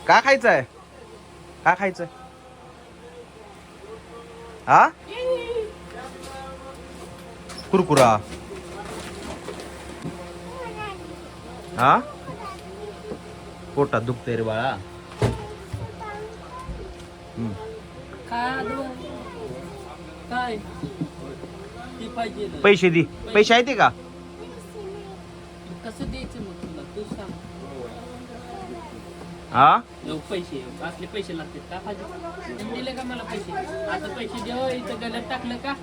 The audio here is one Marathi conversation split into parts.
काय खायचंय? काय खायचंय? हा कुरकुरा. हा पोटात दुखतंय रे बाळा. काय पाहिजे? पैसे दे. पैसे आहेत का? कसं द्यायचं मग तुला तू सांग. हा पैसे असले पैसे लागतात का? पाहिजे दिले का मला पैसे? आता पैसे देऊ इथं गलत टाकलं का?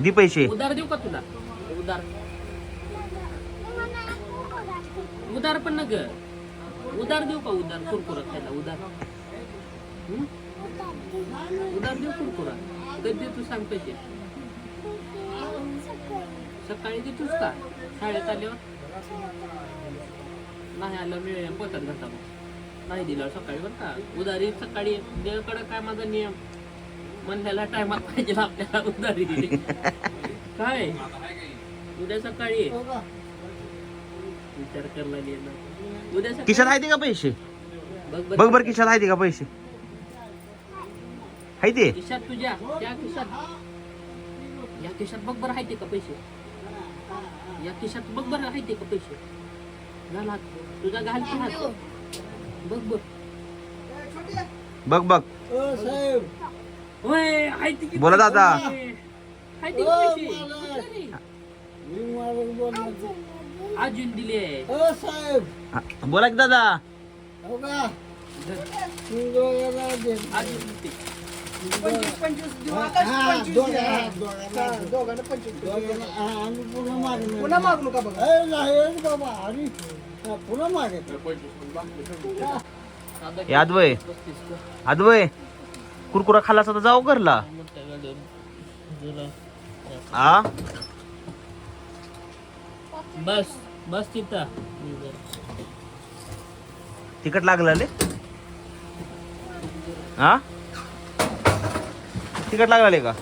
दे पैसे. उधार देऊ का तुला? उधार उधार पण न ग. उधार देऊ का? उधार कुरकुरा खायला उधार. उधार देऊ कुरकुरा. कधी देतो सांग पैसे? सकाळी देतोस का? शाळेत आल्यावर नाही आलं मी पोतात घालता. नाही दिल्यावर सकाळी बरं का. उधारी सकाळी देवाकडं काय माझा नियम म्हणलेला टायमात पाहिजे आपल्याला उधारी. काय उद्या सकाळी विचार करायला ना. उद्या सकाळी खिशात आहेत का पैसे? बघ बर खिशात आहेत का पैसे? आहे ते खिशात तुझ्या त्या खिशात. या खिशात बघ बरं आहे का पैसे? या खिशात बघ बरं आहे का पैसे? घाल हात तुझा. घाल की हात. बघ बघ बघ बघ. होय आहे ते. बोला दादा. आहे ते पैसे अजून दिले. बोला की दादा. अजून दिले. 25 देऊ. आकाश 25 द्या. दोघांना 25 पुन्हा मागू नका बघा. पुन्हा मागे अद्वय अद्वय कुरकुरा खाल्ला तर जाऊ घरला. हा बस बस तिथं. तिकट लागलं ले. हा तिकट लागले का?